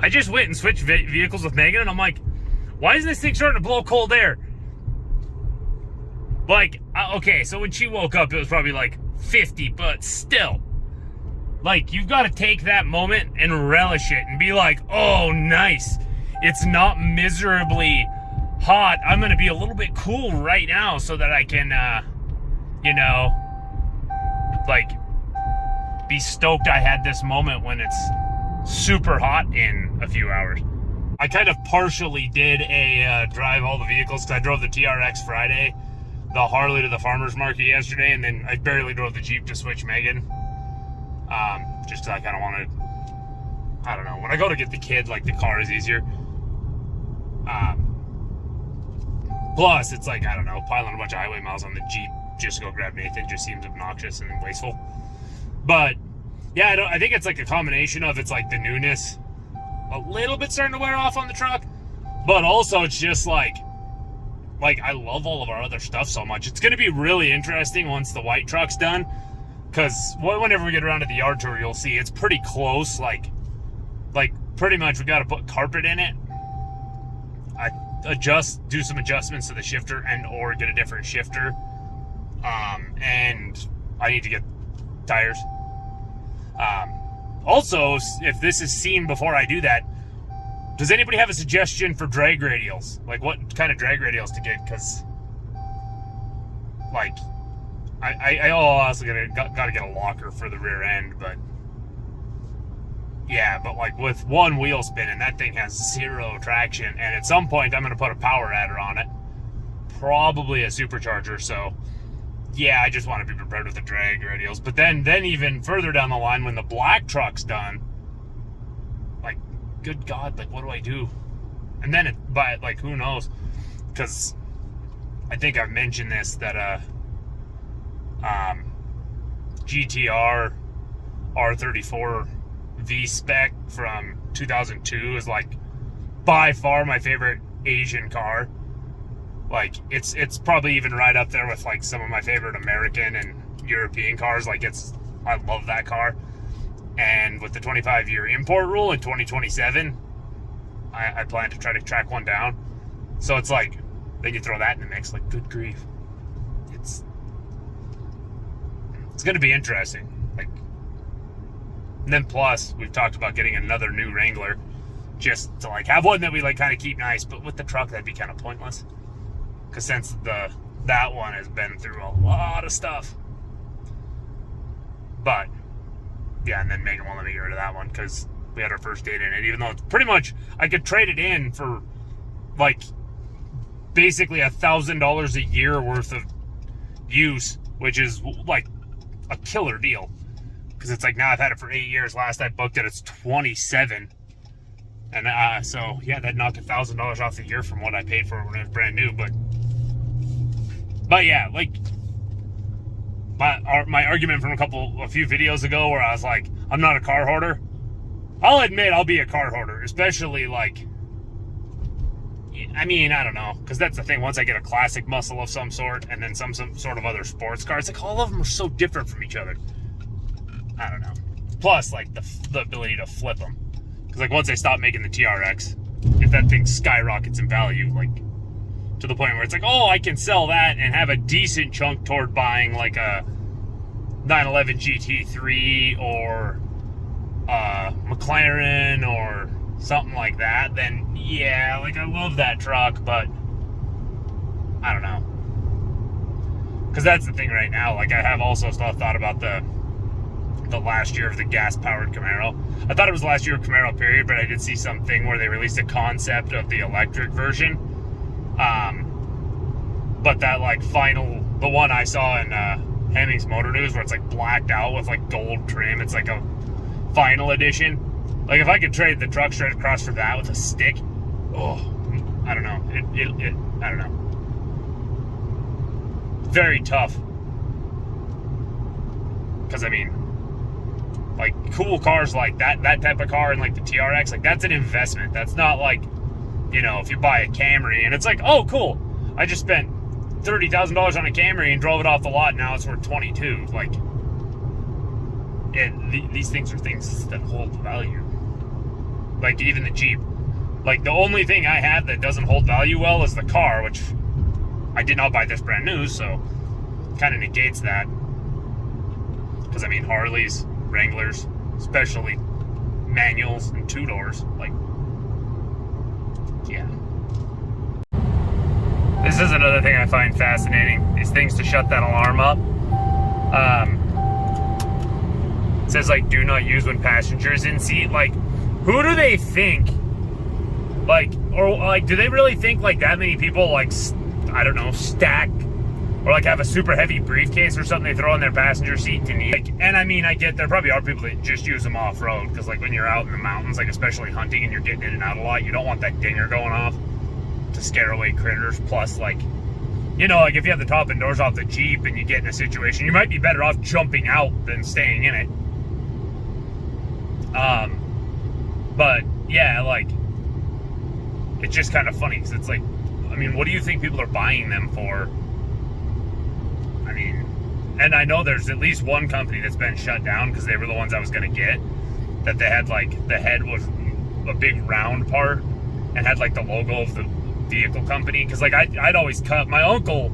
I just went and switched vehicles with Megan, and I'm like, why is this thing starting to blow cold air? Like, okay, so when she woke up, it was probably like 50, but still. Like, you've got to take that moment and relish it and be like, oh, nice. It's not miserably hot. I'm going to be a little bit cool right now so that I can, you know, like, be stoked I had this moment when it's super hot in a few hours. I kind of partially did a drive all the vehicles because I drove the TRX Friday, the Harley to the farmer's market yesterday, and then I barely drove the Jeep to switch Megan. Just because I kind of wanted, I don't know, when I go to get the kid, like, the car is easier. Plus, it's like, I don't know, piling a bunch of highway miles on the Jeep just to go grab Nathan just seems obnoxious and wasteful. But, yeah, I think it's like a combination of, it's like the newness a little bit starting to wear off on the truck, but also it's just like I love all of our other stuff so much. It's going to be really interesting once the white truck's done, because whenever we get around to the yard tour, you'll see it's pretty close. Like pretty much we got to put carpet in it. Do some adjustments to the shifter and or get a different shifter. And I need to get tires. Also, if this is seen before I do that, does anybody have a suggestion for drag radials? Like, what kind of drag radials to get? Because, like, I also got to get a locker for the rear end, but yeah, but like with one wheel spinning, that thing has zero traction, and at some point I'm going to put a power adder on it, probably a supercharger. So yeah, I just want to be prepared with the drag radials. But then even further down the line, when the black truck's done, like, good God, like, what do I do? And then like, who knows? Because I think I've mentioned this, that GTR R34 V-Spec from 2002 is like by far my favorite Asian car. Like, it's probably even right up there with like some of my favorite American and European cars. Like, I love that car. And with the 25-year import rule in 2027, I plan to try to track one down. So it's like, then you throw that in the mix, like, good grief. It's going to be interesting. Like, and then plus, we've talked about getting another new Wrangler just to like have one that we like kind of keep nice, but with the truck, that'd be kind of pointless. Because since that one has been through a lot of stuff. But, yeah, and then Megan won't let me get rid of that one because we had our first date in it, even though it's pretty much, I could trade it in for, like, basically $1,000 a year worth of use, which is, like, a killer deal. Because it's like, now I've had it for 8 years. Last I booked it, it's 27. And so, yeah, that knocked $1,000 off the year from what I paid for it when it was brand new. But yeah, like, my argument from a few videos ago where I was like, I'm not a car hoarder. I'll admit I'll be a car hoarder, especially like, I mean, I don't know, because that's the thing. Once I get a classic muscle of some sort and then some sort of other sports car, it's like all of them are so different from each other. I don't know. Plus, like, the ability to flip them. Because, like, once they stop making the TRX, if that thing skyrockets in value, like, to the point where it's like, oh, I can sell that and have a decent chunk toward buying, like, a 911 GT3 or a McLaren or something like that, then, yeah, like, I love that truck, but I don't know. Because that's the thing right now. Like, I have also still thought about the last year of the gas-powered Camaro. I thought it was the last year of Camaro, period, but I did see something where they released a concept of the electric version. But that, like, the one I saw in Hemmings Motor News, where it's, like, blacked out with, like, gold trim. It's, like, a final edition. Like, if I could trade the truck straight across for that with a stick, oh, I don't know. I don't know. Very tough. Because, I mean, like, cool cars like that type of car and like the TRX, like, that's an investment. That's not like, you know, if you buy a Camry and it's like, oh, cool, I just spent $30,000 on a Camry and drove it off the lot, now it's worth 22. Like, these things are things that hold value. Like even the Jeep. Like the only thing I have that doesn't hold value well is the car, which I did not buy this brand new, so kind of negates that. Because I mean, Harleys, Wranglers, especially manuals and 2-doors, like, yeah. This is another thing I find fascinating, is things to shut that alarm up. It says like, do not use when passengers in seat. Like, who do they think? Like, or like, do they really think like that many people like, I don't know, stack or like have a super heavy briefcase or something they throw in their passenger seat to need? Like, and I mean, I get there probably are people that just use them off road, because like when you're out in the mountains, like especially hunting and you're getting in and out a lot, you don't want that dinger going off to scare away critters. Plus, like, you know, like if you have the top and doors off the Jeep and you get in a situation, you might be better off jumping out than staying in it. But yeah, like, it's just kind of funny because it's like, I mean, what do you think people are buying them for? I mean, and I know there's at least one company that's been shut down because they were the ones I was going to get, that they had like, the head was a big round part and had like the logo of the vehicle company. Because like I'd always cut, my uncle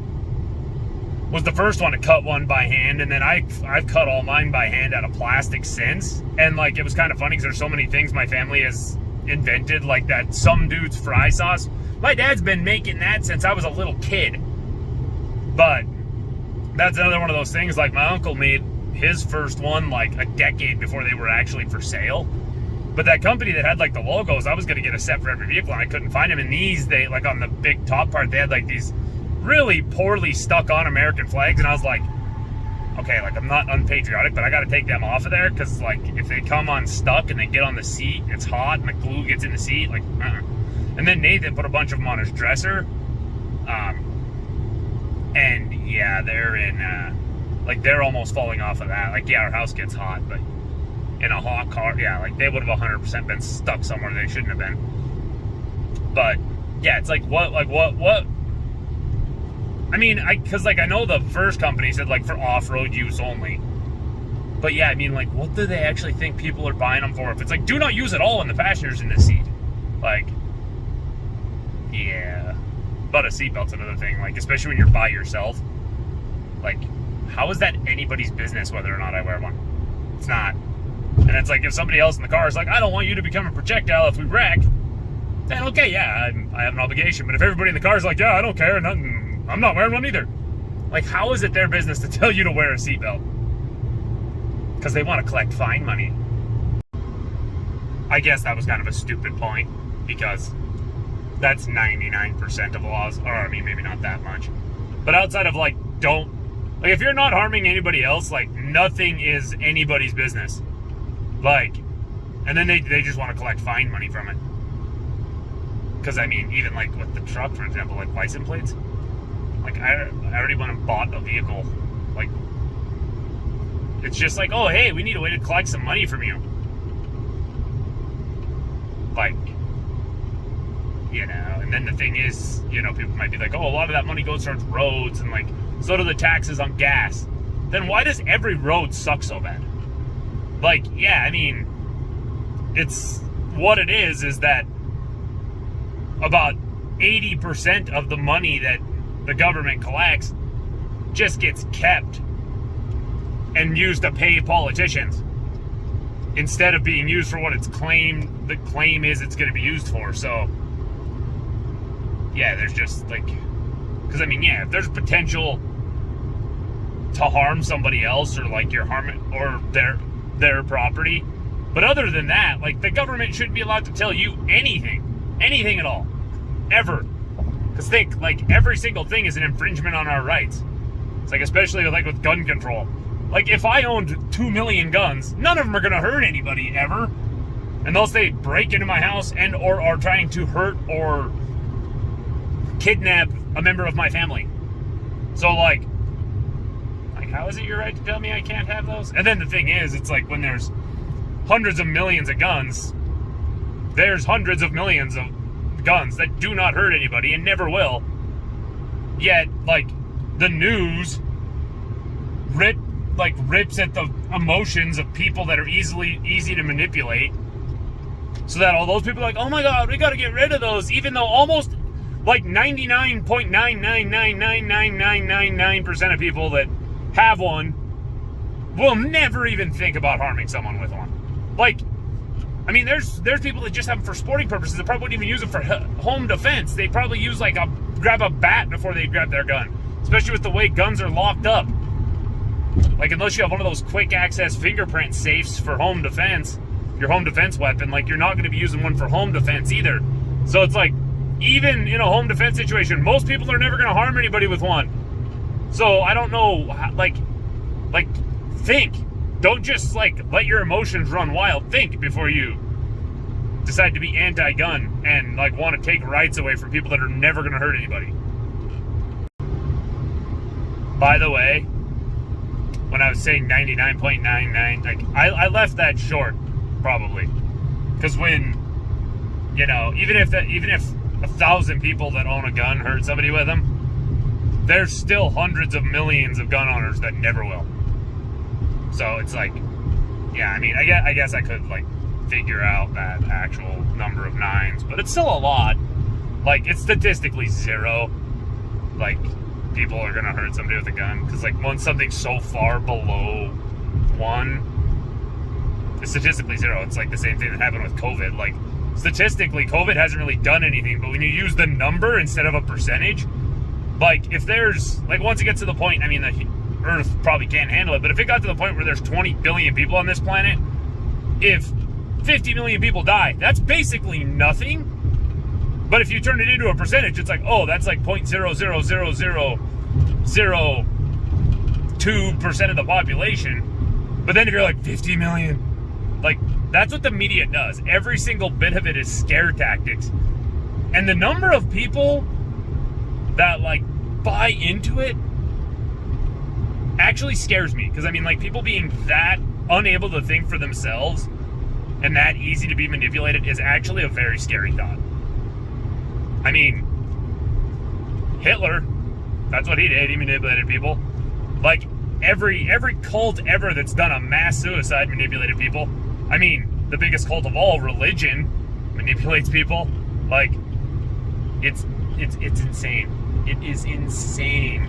was the first one to cut one by hand, and then I've cut all mine by hand out of plastic since. And like, it was kind of funny because there's so many things my family has invented, like that some dude's fry sauce. My dad's been making that since I was a little kid. But that's another one of those things, like my uncle made his first one like a decade before they were actually for sale. But that company that had like the logos, I was going to get a set for every vehicle and I couldn't find them. And these, they like on the big top part, they had like these really poorly stuck on American flags. And I was like, okay, like I'm not unpatriotic, but I got to take them off of there, because like if they come unstuck and they get on the seat, it's hot and the glue gets in the seat, like, And then Nathan put a bunch of them on his dresser. And yeah, they're in, like they're almost falling off of that. Like, yeah, our house gets hot, but in a hot car, yeah, like they would have 100% been stuck somewhere they shouldn't have been. But yeah, it's like, what? I mean, because like I know the first company said like for off-road use only. But yeah, I mean, like, what do they actually think people are buying them for? If it's like, do not use it all when the passenger's in the seat. Like, yeah. But a seatbelt's another thing, like, especially when you're by yourself. Like, how is that anybody's business whether or not I wear one? It's not. And it's like, if somebody else in the car is like, I don't want you to become a projectile if we wreck, then okay, yeah, I have an obligation. But if everybody in the car is like, yeah, I don't care, nothing, I'm not wearing one either. Like, how is it their business to tell you to wear a seatbelt? Because they want to collect fine money. I guess that was kind of a stupid point, because that's 99% of laws, or I mean, maybe not that much. But outside of like, like if you're not harming anybody else, like nothing is anybody's business. Like, and then they just want to collect fine money from it. Because I mean, even like with the truck, for example, like license plates. Like I already went and bought a vehicle. Like, it's just like, oh hey, we need a way to collect some money from you. Like, you know, and then the thing is, you know, people might be like, oh, a lot of that money goes towards roads, and like, so do the taxes on gas. Then why does every road suck so bad? Like, yeah, I mean, it's, what it is that about 80% of the money that the government collects just gets kept and used to pay politicians, instead of being used for what it's claimed, the claim is it's going to be used for. So, yeah, there's just like, because I mean, yeah, if there's potential to harm somebody else, or like you're harming, or their property, but other than that, like, the government shouldn't be allowed to tell you anything at all, ever. Because think, like, every single thing is an infringement on our rights. It's like, especially like with gun control. Like, if I owned 2 million guns, none of them are going to hurt anybody ever, unless they break into my house and or are trying to hurt or kidnap a member of my family. So like how is it your right to tell me I can't have those? And then the thing is, it's like, when there's hundreds of millions of guns, there's hundreds of millions of guns that do not hurt anybody and never will. Yet, like, the news rips at the emotions of people that are easy to manipulate, so So that all those people are like, oh my God, we got to get rid of those, even though almost like 99.9999999% of people that have one will never even think about harming someone with one. Like, I mean, there's people that just have them for sporting purposes that probably wouldn't even use them for home defense. They probably use grab a bat before they grab their gun, especially with the way guns are locked up. Like, unless you have one of those quick access fingerprint safes for home defense, your home defense weapon, like, you're not going to be using one for home defense either. So it's like, even in a home defense situation, most people are never going to harm anybody with one. So I don't know, like, think. Don't just, like, let your emotions run wild. Think before you decide to be anti-gun and, like, want to take rights away from people that are never going to hurt anybody. By the way, when I was saying 99.99, like, I left that short, probably. Because when, you know, even if 1,000 people that own a gun hurt somebody with them, there's still hundreds of millions of gun owners that never will. So it's like, yeah, I mean, I guess I could, like, figure out that actual number of nines, but it's still a lot. Like, it's statistically zero. Like, people are gonna hurt somebody with a gun, because, like, once something's so far below 1, it's statistically zero. It's like the same thing that happened with COVID. Like, statistically, COVID hasn't really done anything, but when you use the number instead of a percentage, like, if there's, like, once it gets to the point, I mean, the Earth probably can't handle it, but if it got to the point where there's 20 billion people on this planet, if 50 million people die, that's basically nothing. But if you turn it into a percentage, it's like, oh, that's like 0.00002% of the population. But then if you're like 50 million, like, that's what the media does. Every single bit of it is scare tactics. And the number of people that, like, buy into it actually scares me. Because, I mean, like, people being that unable to think for themselves and that easy to be manipulated is actually a very scary thought. I mean, Hitler, that's what he did. He manipulated people. Like, every cult ever that's done a mass suicide manipulated people. I mean, the biggest cult of all, religion, manipulates people. Like, it's insane. It is insane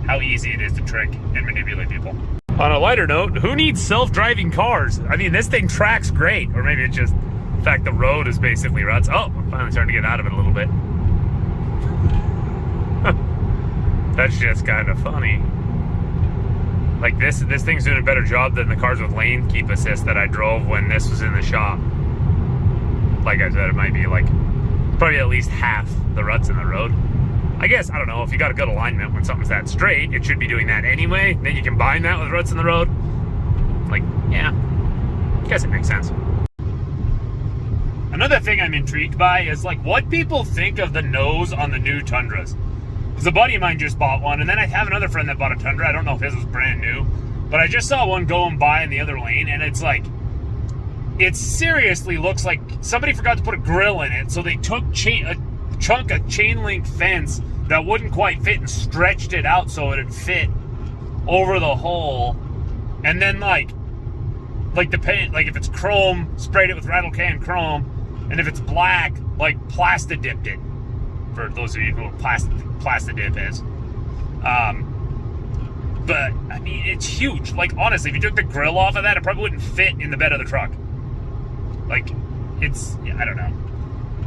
how easy it is to trick and manipulate people. On a lighter note, who needs self-driving cars? I mean, this thing tracks great. Or maybe it's just the fact the road is basically ruts. Oh, we're finally starting to get out of it a little bit. That's just kind of funny. Like, this thing's doing a better job than the cars with lane keep assist that I drove when this was in the shop. Like I said, it might be, like, probably at least half the ruts in the road. I guess, I don't know, if you got a good alignment when something's that straight, it should be doing that anyway. Then you combine that with ruts in the road. Like, yeah, I guess it makes sense. Another thing I'm intrigued by is, like, what people think of the nose on the new Tundras. Because a buddy of mine just bought one, and then I have another friend that bought a Tundra. I don't know if his was brand new, but I just saw one going by in the other lane, and it's like, it seriously looks like somebody forgot to put a grill in it, so they took a chunk of chain link fence that wouldn't quite fit and stretched it out so it'd fit over the hole, and then like the paint, like if it's chrome, sprayed it with rattle can chrome, and if it's black, like plasti dipped it. For those of you who know what plasti dip is. But I mean, it's huge. Like, honestly, if you took the grill off of that, it probably wouldn't fit in the bed of the truck. Like, it's, I don't know.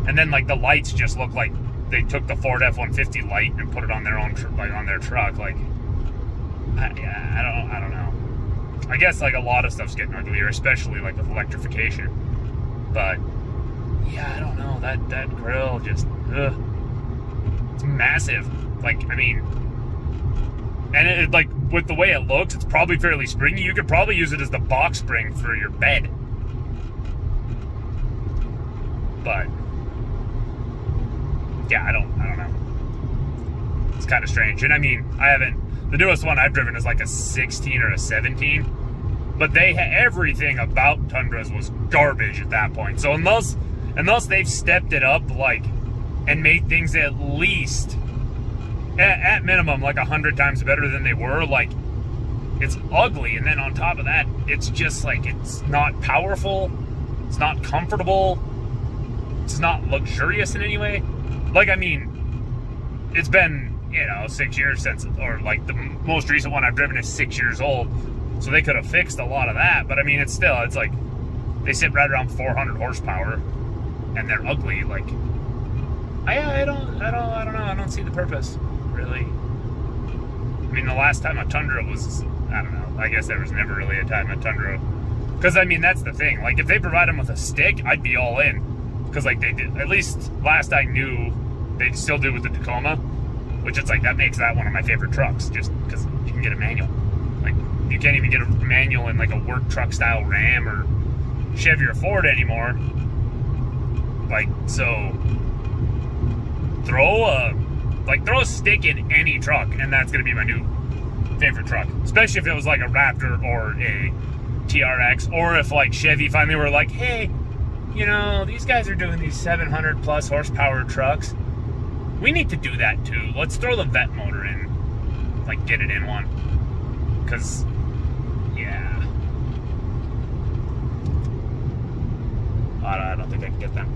And then, like, the lights just look like they took the Ford F-150 light and put it on their own, like, on their truck. Like, I don't know. I guess, like, a lot of stuff's getting uglier, especially, like, with electrification. But, yeah, I don't know. That grill just, ugh. It's massive. Like, I mean, and it, like, with the way it looks, it's probably fairly springy. You could probably use it as the box spring for your bed. But, yeah, I don't know. It's kind of strange. And I mean, the newest one I've driven is like a 16 or a 17. But everything about Tundras was garbage at that point. So unless they've stepped it up, like, and made things at least, at minimum, like 100 times better than they were, like, it's ugly. And then on top of that, it's just like, it's not powerful, it's not comfortable, it's not luxurious in any way. Like, I mean, it's been, 6 years since, or like the most recent one I've driven is 6 years old. So they could have fixed a lot of that. But I mean, it's like, they sit right around 400 horsepower and they're ugly. Like, I don't know. I don't see the purpose, really. I mean, the last time a Tundra was, I don't know. I guess there was never really a time a Tundra. Because, I mean, that's the thing. Like, if they provide them with a stick, I'd be all in. Because, like, they did, at least last I knew, they still do with the Tacoma. Which it's like, that makes that one of my favorite trucks. Just because you can get a manual. Like, you can't even get a manual in, like, a work truck style Ram or Chevy or Ford anymore. Like, so throw a stick in any truck, and that's gonna be my new favorite truck. Especially if it was like a Raptor or a TRX, or if like Chevy finally were like, hey, these guys are doing these 700 plus horsepower trucks. We need to do that too. Let's throw the Vet motor in, like, get it in one. Cause yeah, I don't think I can get them.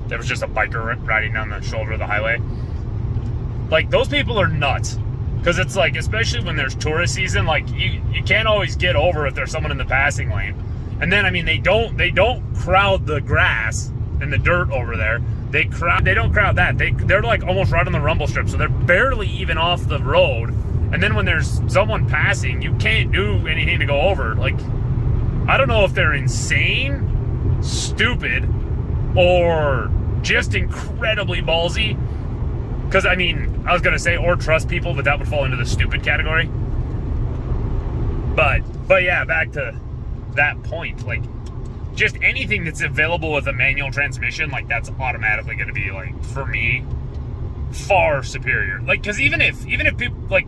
There was just a biker riding down the shoulder of the highway. Like, those people are nuts. Because it's like, especially when there's tourist season, like, you can't always get over if there's someone in the passing lane. And then, I mean, they don't crowd the grass and the dirt over there. They don't crowd that. They're like almost right on the rumble strip, so they're barely even off the road. And then when there's someone passing, you can't do anything to go over. Like, I don't know if they're insane, stupid, or just incredibly ballsy. Because, I mean, I was going to say, or trust people, but that would fall into the stupid category. But yeah, back to that point. Like, just anything that's available with a manual transmission, like, that's automatically going to be, like, for me, far superior. Like, because even if people, like,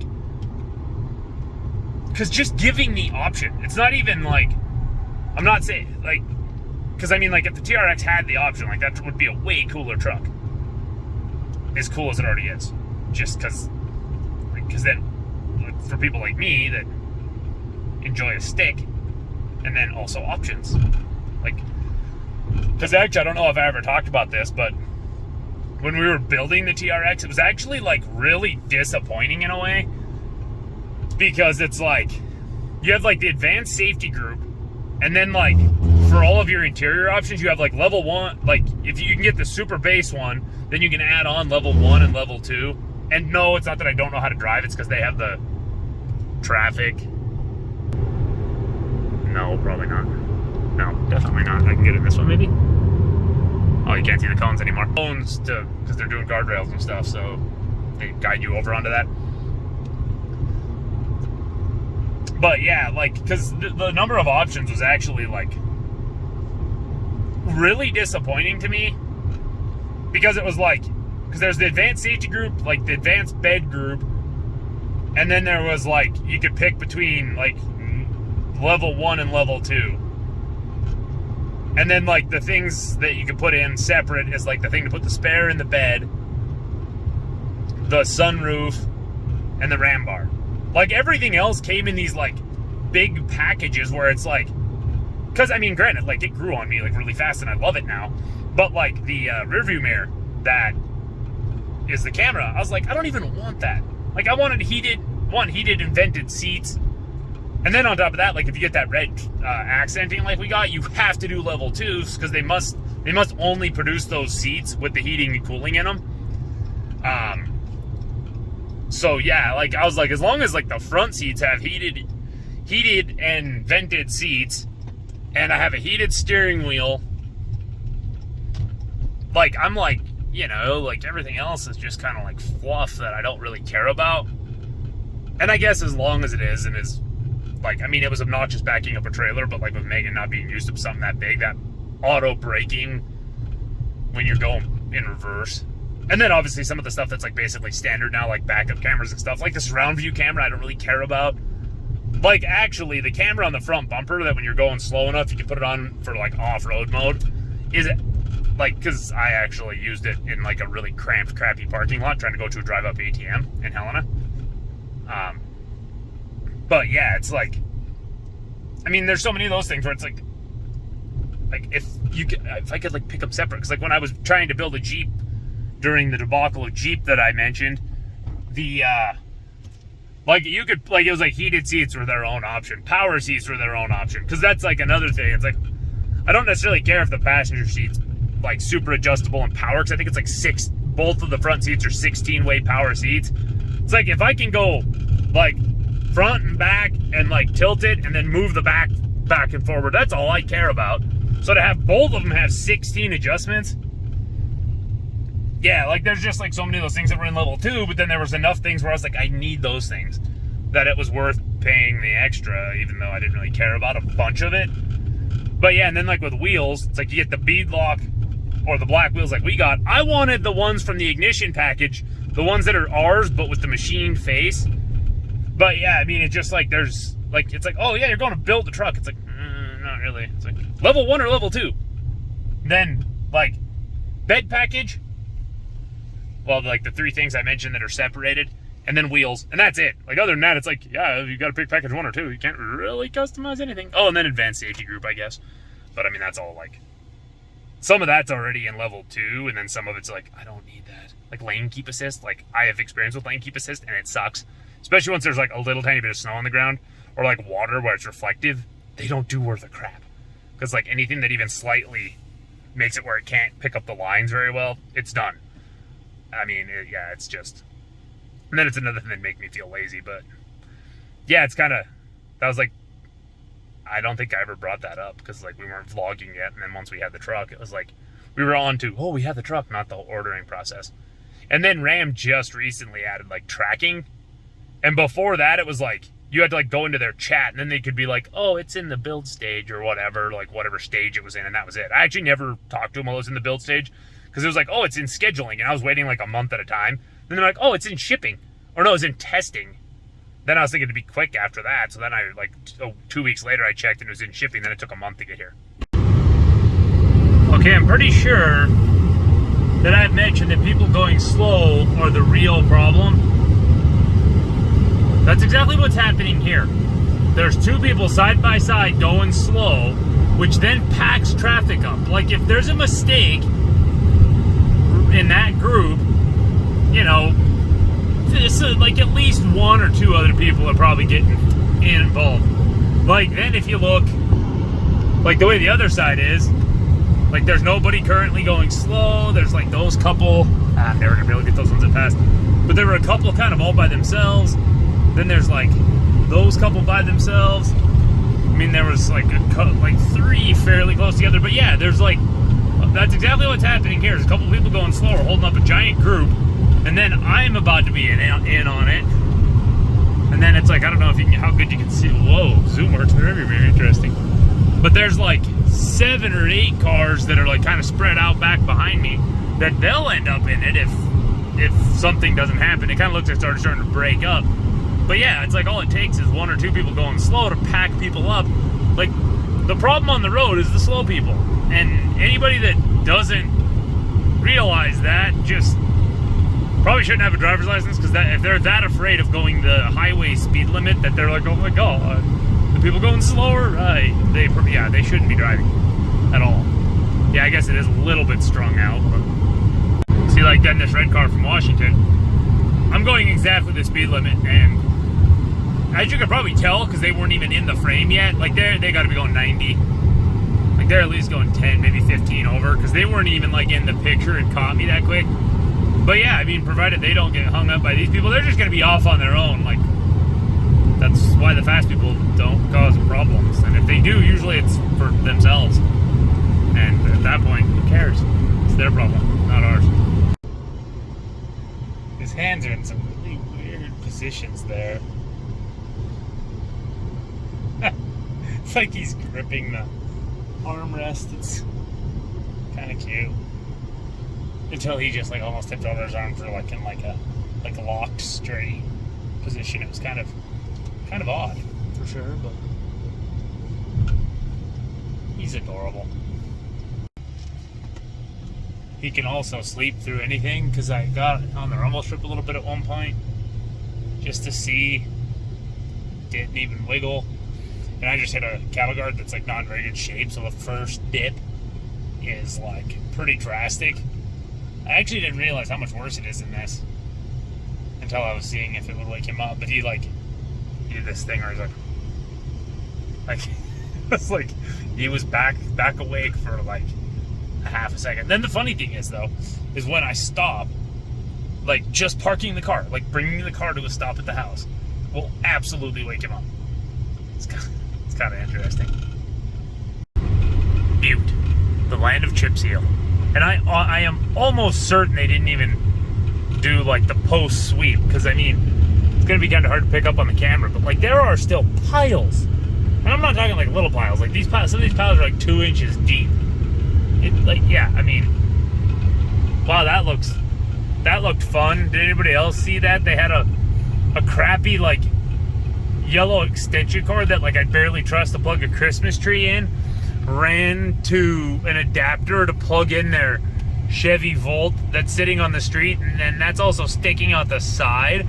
because just giving the option, it's not even, like, I'm not saying, like, because, I mean, like, if the TRX had the option, like, that would be a way cooler truck. As cool as it already is. Just because then, like, for people like me that enjoy a stick, and then also options. Like, because actually, I don't know if I ever talked about this, but when we were building the TRX, it was actually, like, really disappointing in a way. Because it's like, you have, like, the advanced safety group, and then, like, for all of your interior options, you have, like, level 1, like, if you can get the super base one, then you can add on level 1 and level 2. And no, it's not that I don't know how to drive, it's because they have the traffic. No, probably not. No, definitely not. I can get in this one, maybe? Oh, you can't see the cones anymore. Cones, because they're doing guardrails and stuff, so they guide you over onto that. But yeah, like, because the number of options was actually, like, really disappointing to me. Because it was like, because there's the advanced safety group, like the advanced bed group, and then there was, like, you could pick between, like, level 1 and level 2. And then, like, the things that you could put in separate is, like, the thing to put the spare in the bed, the sunroof, and the ram bar. Like, everything else came in these, like, big packages where it's like, because, I mean, granted, like, it grew on me, like, really fast, and I love it now. But, like, the rear view mirror that is the camera, I was like, I don't even want that. Like, I wanted heated and vented seats. And then on top of that, like, if you get that red accenting like we got, you have to do level 2s because they must only produce those seats with the heating and cooling in them. So yeah, like, I was like, as long as, like, the front seats have heated and vented seats, and I have a heated steering wheel, like, I'm like, like, everything else is just kind of like fluff that I don't really care about. And I guess as long as it is, and is, like, I mean, it was obnoxious backing up a trailer, but, like, with Megan not being used to something that big, that auto braking when you're going in reverse. And then obviously some of the stuff that's, like, basically standard now, like backup cameras and stuff, like the surround view camera, I don't really care about. Like, actually, the camera on the front bumper that when you're going slow enough, you can put it on for, like, off-road mode, is, like, because I actually used it in, like, a really cramped, crappy parking lot trying to go to a drive-up ATM in Helena. But yeah, it's like, I mean, there's so many of those things where it's like, like if I could like pick them separate, because like when I was trying to build a Jeep during the debacle of Jeep that I mentioned, the like you could like it was like heated seats were their own option, power seats were their own option, because that's like another thing. It's like I don't necessarily care if the passenger seats like super adjustable and power, because I think it's like both of the front seats are 16-way power seats. It's like if I can go like front and back and like tilt it and then move the back and forward, that's all I care about. So to have both of them have 16 adjustments, yeah, like there's just like so many of those things that were in level 2, but then there was enough things where I was like, I need those things, that it was worth paying the extra, even though I didn't really care about a bunch of it. But yeah, and then like with wheels, it's like you get the bead lock or the black wheels like we got. I wanted the ones from the ignition package, the ones that are ours, but with the machined face. But yeah, I mean, it's just like there's like, it's like, oh yeah, you're going to build the truck. It's like, not really. It's like level 1 or level 2. Then like bed package, well, like the 3 things I mentioned that are separated, and then wheels, and that's it. Like other than that, it's like, yeah, you got to pick package 1 or 2. You can't really customize anything. Oh, and then advanced safety group, I guess. But I mean, that's all like, some of that's already in level 2, and then some of it's like, I don't need that. Like lane keep assist, like I have experience with lane keep assist, and it sucks. Especially once there's like a little tiny bit of snow on the ground, or like water where it's reflective. They don't do worth a crap. Because like anything that even slightly makes it where it can't pick up the lines very well, it's done. I mean, yeah, it's just... And then it's another thing that make me feel lazy, but... Yeah, it's kind of... That was like... I don't think I ever brought that up, because like we weren't vlogging yet, and then once we had the truck, it was like... We were on to, oh, we have the truck, not the ordering process. And then Ram just recently added like tracking. And before that, it was like, you had to like go into their chat, and then they could be like, oh, it's in the build stage or whatever, like whatever stage it was in, and that was it. I actually never talked to them while it was in the build stage, because it was like, oh, it's in scheduling, and I was waiting like a month at a time. Then they're like, oh, it's in shipping. Or no, it's in testing. Then I was thinking it'd be quick after that, so then I like 2 weeks later I checked and it was in shipping, then it took a month to get here. Okay, I'm pretty sure that I've mentioned that people going slow are the real problem. That's exactly what's happening here. There's 2 people side by side going slow, which then packs traffic up. Like if there's a mistake in that group, you know, like at least 1 or 2 other people are probably getting involved. Like then if you look, like the way the other side is, like there's nobody currently going slow. There's like those couple, I'm never gonna be able to get those ones that fast, but there were a couple kind of all by themselves. Then there's like those couple by themselves. I mean, there was like like 3 fairly close together. But yeah, there's like, that's exactly what's happening here. There's a couple people going slower, holding up a giant group, and then I'm about to be in on it. And then it's like, I don't know if you can, how good you can see. Whoa, zoom works very, very interesting. But there's like 7 or 8 cars that are like kind of spread out back behind me, that they'll end up in it if something doesn't happen. It kind of looks like it's starting to break up. But yeah, it's like all it takes is 1 or 2 people going slow to pack people up. Like, the problem on the road is the slow people. And anybody that doesn't realize that just probably shouldn't have a driver's license, because if they're that afraid of going the highway speed limit that they're like, oh my god, the people going slower, they shouldn't be driving at all. Yeah, I guess it is a little bit strung out. But see, like then this red car from Washington, I'm going exactly the speed limit, and as you can probably tell, because they weren't even in the frame yet, like they got to be going 90. Like they're at least going 10, maybe 15 over, because they weren't even like in the picture and caught me that quick. But yeah, I mean, provided they don't get hung up by these people, they're just going to be off on their own. Like, that's why the fast people don't cause problems. And if they do, usually it's for themselves. And at that point, who cares? It's their problem, not ours. His hands are in some really weird positions there. It's like he's gripping the armrest. It's kind of cute. Until he just like almost tipped over his arm for like in like a locked straight position. It was kind of odd for sure, but he's adorable. He can also sleep through anything, because I got on the rumble strip a little bit at one point just to see. Didn't even wiggle. and I just hit a cattle guard that's like not in very good shape, so the first dip is like pretty drastic. I actually didn't realize how much worse it is in this until I was seeing if it would wake him up. But he did this thing where he's like it's like he was back awake for like a half a second. Then the funny thing is though, is when I stop, like just parking the car, like bringing the car to a stop at the house, will absolutely wake him up. It's kind of interesting. Butte, the land of chip seal, and I am almost certain they didn't even do like the post sweep, because I mean it's gonna be kind of hard to pick up on the camera, but like there are still piles, and I'm not talking like little piles. Like these piles, some of these piles are like 2 inches deep. Yeah, I mean, wow, that looked fun. Did anybody else see that? They had a crappy like yellow extension cord that like I'd barely trust to plug a Christmas tree in, ran to an adapter to plug in their Chevy Volt that's sitting on the street, and then that's also sticking out the side.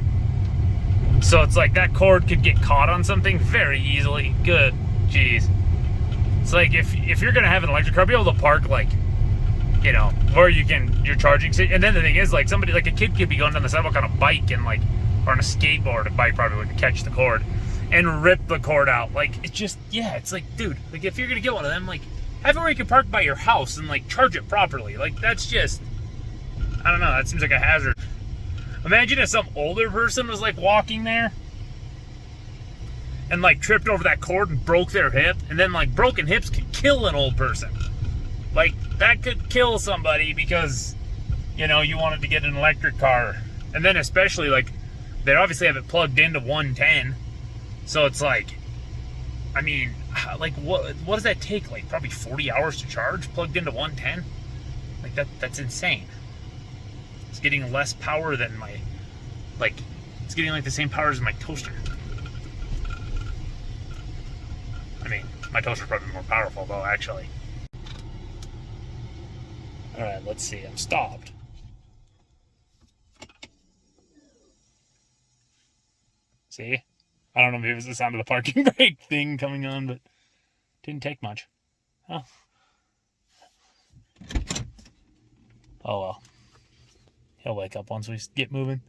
So it's like that cord could get caught on something very easily. Good, jeez. It's like if you're gonna have an electric car, be able to park like, you know, where you're charging. And then the thing is, like somebody, like a kid could be going down the sidewalk on a bike and like, or on a skateboard. A bike probably wouldn't catch the cord and rip the cord out. Like it's just, yeah, it's like, dude, like if you're gonna get one of them, like have it where you can park by your house and like charge it properly. Like that's just, I don't know, that seems like a hazard. Imagine if some older person was like walking there and like tripped over that cord and broke their hip, and then like broken hips could kill an old person. Like that could kill somebody because, you know, you wanted to get an electric car. And then especially like they obviously have it plugged into 110. So it's like, I mean, like what does that take? Like probably 40 hours to charge plugged into 110? Like that's insane. It's getting less power than my, like, it's getting like the same power as my toaster. I mean, my toaster's probably more powerful though, actually. Alright, let's see, I'm stopped. See? I don't know if it was the sound of the parking brake thing coming on, but didn't take much. Oh. Oh well. He'll wake up once we get moving.